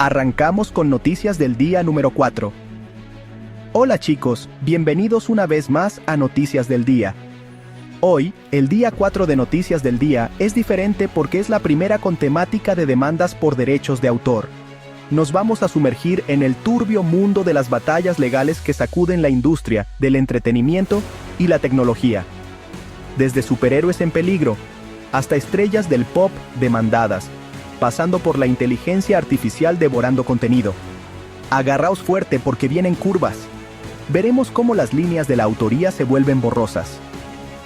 Arrancamos con noticias del día número 4. Hola chicos, bienvenidos una vez más a Noticias del Día. Hoy, el día 4 de Noticias del Día es diferente porque es la primera con temática de demandas por derechos de autor. Nos vamos a sumergir en el turbio mundo de las batallas legales que sacuden la industria del entretenimiento y la tecnología. Desde superhéroes en peligro, hasta estrellas del pop demandadas, pasando por la inteligencia artificial devorando contenido. Agarraos fuerte porque vienen curvas. Veremos cómo las líneas de la autoría se vuelven borrosas.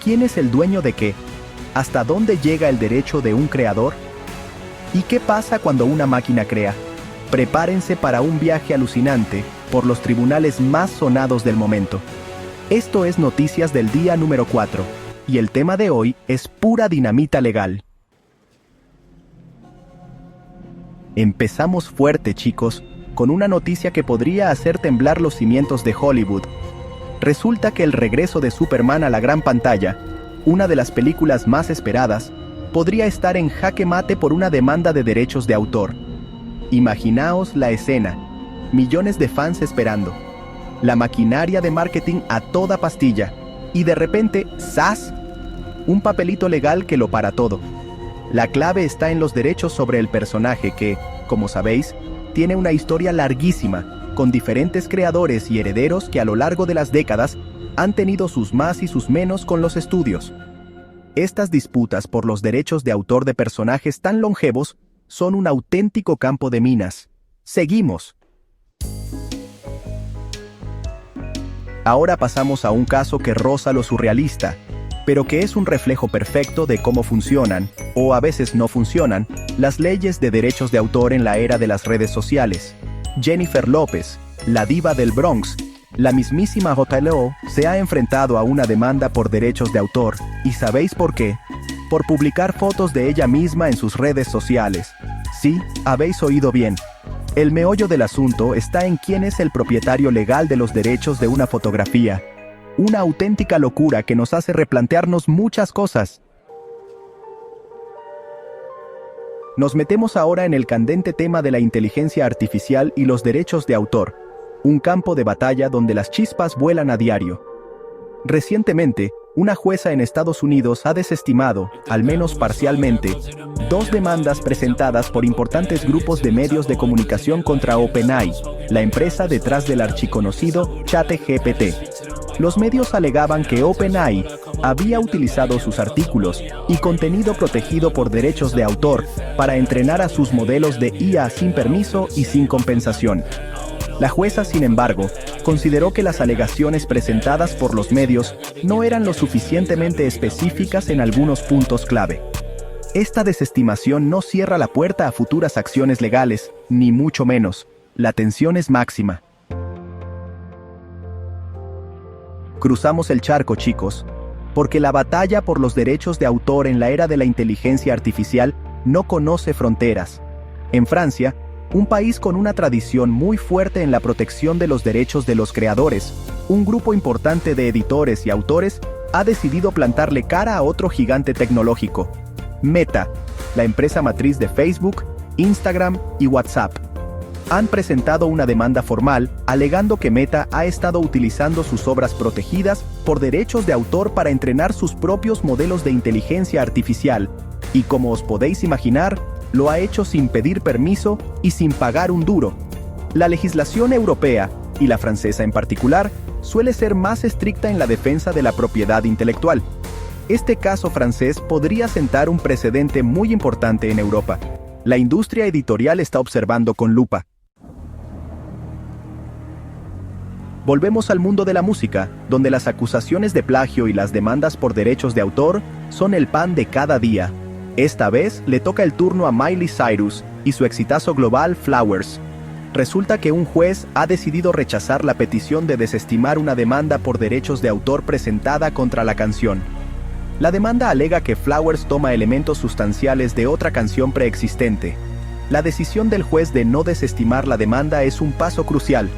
¿Quién es el dueño de qué? ¿Hasta dónde llega el derecho de un creador? ¿Y qué pasa cuando una máquina crea? Prepárense para un viaje alucinante por los tribunales más sonados del momento. Esto es Noticias del Día número 4, y el tema de hoy es pura dinamita legal. Empezamos fuerte, chicos, con una noticia que podría hacer temblar los cimientos de Hollywood. Resulta que el regreso de Superman a la gran pantalla, una de las películas más esperadas, podría estar en jaque mate por una demanda de derechos de autor. Imaginaos la escena, millones de fans esperando, la maquinaria de marketing a toda pastilla, y de repente, ¡zas!, un papelito legal que lo para todo. La clave está en los derechos sobre el personaje que, como sabéis, tiene una historia larguísima, con diferentes creadores y herederos que a lo largo de las décadas han tenido sus más y sus menos con los estudios. Estas disputas por los derechos de autor de personajes tan longevos son un auténtico campo de minas. Seguimos. Ahora pasamos a un caso que roza lo surrealista, pero que es un reflejo perfecto de cómo funcionan, o a veces no funcionan, las leyes de derechos de autor en la era de las redes sociales. Jennifer López, la diva del Bronx, la mismísima J.Lo, se ha enfrentado a una demanda por derechos de autor, ¿y sabéis por qué? Por publicar fotos de ella misma en sus redes sociales. Sí, habéis oído bien. El meollo del asunto está en quién es el propietario legal de los derechos de una fotografía. Una auténtica locura que nos hace replantearnos muchas cosas. Nos metemos ahora en el candente tema de la inteligencia artificial y los derechos de autor, un campo de batalla donde las chispas vuelan a diario. Recientemente, una jueza en Estados Unidos ha desestimado, al menos parcialmente, 2 demandas presentadas por importantes grupos de medios de comunicación contra OpenAI, la empresa detrás del archiconocido ChatGPT. Los medios alegaban que OpenAI había utilizado sus artículos y contenido protegido por derechos de autor para entrenar a sus modelos de IA sin permiso y sin compensación. La jueza, sin embargo, consideró que las alegaciones presentadas por los medios no eran lo suficientemente específicas en algunos puntos clave. Esta desestimación no cierra la puerta a futuras acciones legales, ni mucho menos. La tensión es máxima. Cruzamos el charco, chicos, porque la batalla por los derechos de autor en la era de la inteligencia artificial no conoce fronteras. En Francia, un país con una tradición muy fuerte en la protección de los derechos de los creadores, un grupo importante de editores y autores ha decidido plantarle cara a otro gigante tecnológico, Meta, la empresa matriz de Facebook, Instagram y WhatsApp. Han presentado una demanda formal alegando que Meta ha estado utilizando sus obras protegidas por derechos de autor para entrenar sus propios modelos de inteligencia artificial, y como os podéis imaginar, lo ha hecho sin pedir permiso y sin pagar un duro. La legislación europea, y la francesa en particular, suele ser más estricta en la defensa de la propiedad intelectual. Este caso francés podría sentar un precedente muy importante en Europa. La industria editorial está observando con lupa. Volvemos al mundo de la música, donde las acusaciones de plagio y las demandas por derechos de autor son el pan de cada día. Esta vez le toca el turno a Miley Cyrus y su exitazo global Flowers. Resulta que un juez ha decidido rechazar la petición de desestimar una demanda por derechos de autor presentada contra la canción. La demanda alega que Flowers toma elementos sustanciales de otra canción preexistente. La decisión del juez de no desestimar la demanda es un paso crucial.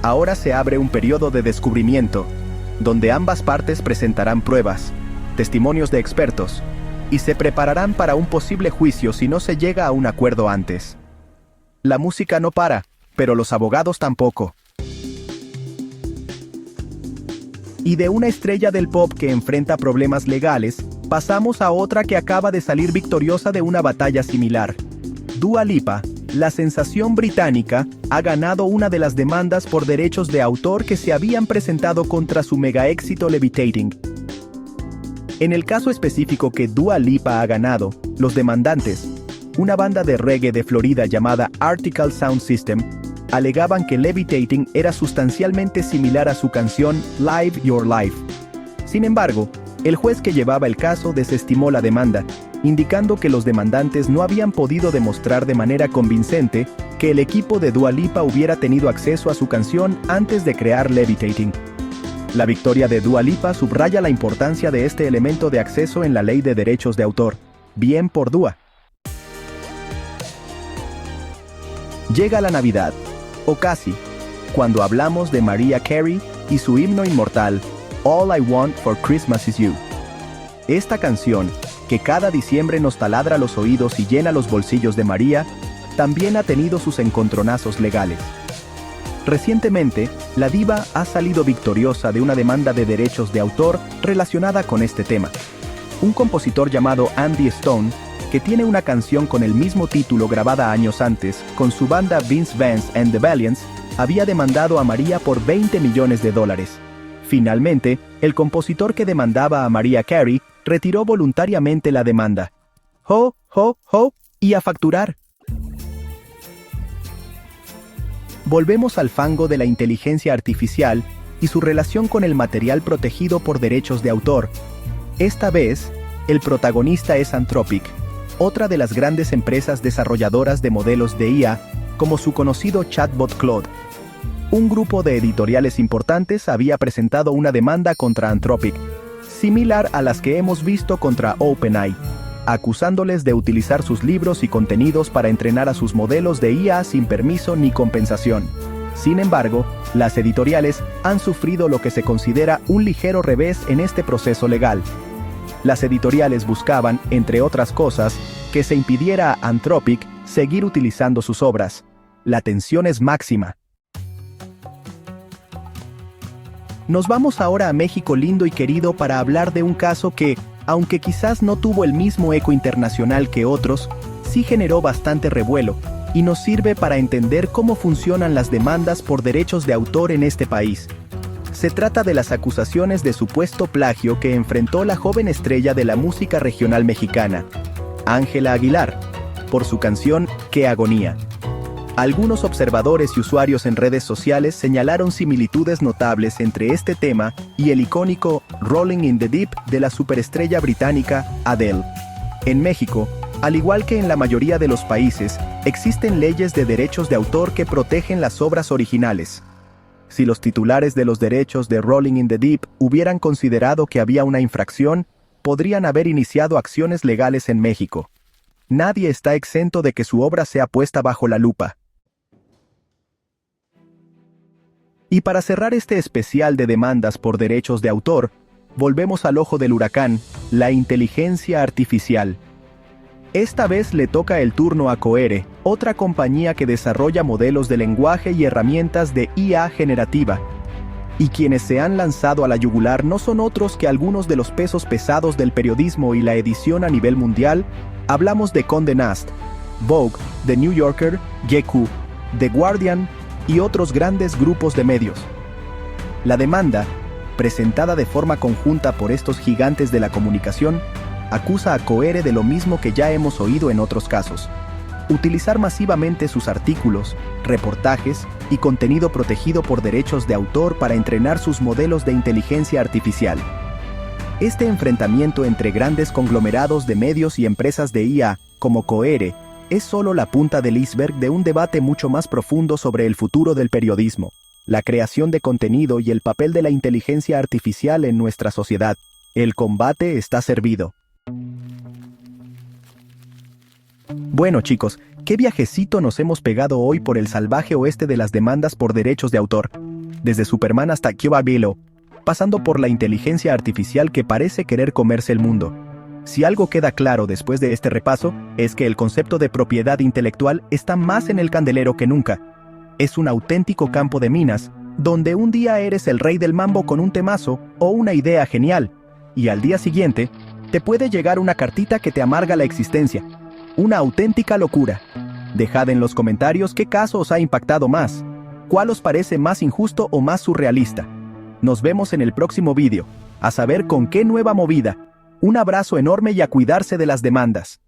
Ahora se abre un periodo de descubrimiento, donde ambas partes presentarán pruebas, testimonios de expertos, y se prepararán para un posible juicio si no se llega a un acuerdo antes. La música no para, pero los abogados tampoco. Y de una estrella del pop que enfrenta problemas legales, pasamos a otra que acaba de salir victoriosa de una batalla similar. Dua Lipa, la sensación británica, ha ganado una de las demandas por derechos de autor que se habían presentado contra su mega éxito Levitating. En el caso específico que Dua Lipa ha ganado, los demandantes, una banda de reggae de Florida llamada Article Sound System, alegaban que Levitating era sustancialmente similar a su canción Live Your Life. Sin embargo, el juez que llevaba el caso desestimó la demanda, indicando que los demandantes no habían podido demostrar de manera convincente que el equipo de Dua Lipa hubiera tenido acceso a su canción antes de crear Levitating. La victoria de Dua Lipa subraya la importancia de este elemento de acceso en la ley de derechos de autor. Bien por Dua. Llega la Navidad, o casi, cuando hablamos de Mariah Carey y su himno inmortal, All I Want for Christmas Is You. Esta canción, que cada diciembre nos taladra los oídos y llena los bolsillos de María, también ha tenido sus encontronazos legales. Recientemente, la diva ha salido victoriosa de una demanda de derechos de autor relacionada con este tema. Un compositor llamado Andy Stone, que tiene una canción con el mismo título grabada años antes, con su banda Vince Vance and the Valiants, había demandado a María por $20 millones. Finalmente, el compositor que demandaba a Mariah Carey retiró voluntariamente la demanda. ¡Ho, ho, ho! ¡Y a facturar! Volvemos al fango de la inteligencia artificial y su relación con el material protegido por derechos de autor. Esta vez, el protagonista es Anthropic, otra de las grandes empresas desarrolladoras de modelos de IA, como su conocido chatbot Claude. Un grupo de editoriales importantes había presentado una demanda contra Anthropic, similar a las que hemos visto contra OpenAI, acusándoles de utilizar sus libros y contenidos para entrenar a sus modelos de IA sin permiso ni compensación. Sin embargo, las editoriales han sufrido lo que se considera un ligero revés en este proceso legal. Las editoriales buscaban, entre otras cosas, que se impidiera a Anthropic seguir utilizando sus obras. La tensión es máxima. Nos vamos ahora a México lindo y querido para hablar de un caso que, aunque quizás no tuvo el mismo eco internacional que otros, sí generó bastante revuelo, y nos sirve para entender cómo funcionan las demandas por derechos de autor en este país. Se trata de las acusaciones de supuesto plagio que enfrentó la joven estrella de la música regional mexicana, Ángela Aguilar, por su canción Qué agonía. Algunos observadores y usuarios en redes sociales señalaron similitudes notables entre este tema y el icónico Rolling in the Deep de la superestrella británica Adele. En México, al igual que en la mayoría de los países, existen leyes de derechos de autor que protegen las obras originales. Si los titulares de los derechos de Rolling in the Deep hubieran considerado que había una infracción, podrían haber iniciado acciones legales en México. Nadie está exento de que su obra sea puesta bajo la lupa. Y para cerrar este especial de demandas por derechos de autor, volvemos al ojo del huracán, la inteligencia artificial. Esta vez le toca el turno a Cohere, otra compañía que desarrolla modelos de lenguaje y herramientas de IA generativa. Y quienes se han lanzado a la yugular no son otros que algunos de los pesos pesados del periodismo y la edición a nivel mundial. Hablamos de Condé Nast, Vogue, The New Yorker, GQ, The Guardian y otros grandes grupos de medios. La demanda, presentada de forma conjunta por estos gigantes de la comunicación, acusa a Cohere de lo mismo que ya hemos oído en otros casos: utilizar masivamente sus artículos, reportajes y contenido protegido por derechos de autor para entrenar sus modelos de inteligencia artificial. Este enfrentamiento entre grandes conglomerados de medios y empresas de IA, como Cohere, es solo la punta del iceberg de un debate mucho más profundo sobre el futuro del periodismo, la creación de contenido y el papel de la inteligencia artificial en nuestra sociedad. El combate está servido. Bueno chicos, qué viajecito nos hemos pegado hoy por el salvaje oeste de las demandas por derechos de autor. Desde Superman hasta Cuba Below, pasando por la inteligencia artificial que parece querer comerse el mundo. Si algo queda claro después de este repaso, es que el concepto de propiedad intelectual está más en el candelero que nunca. Es un auténtico campo de minas, donde un día eres el rey del mambo con un temazo o una idea genial, y al día siguiente, te puede llegar una cartita que te amarga la existencia. Una auténtica locura. Dejad en los comentarios qué caso os ha impactado más, cuál os parece más injusto o más surrealista. Nos vemos en el próximo vídeo, a saber con qué nueva movida. Un abrazo enorme y a cuidarse de las demandas.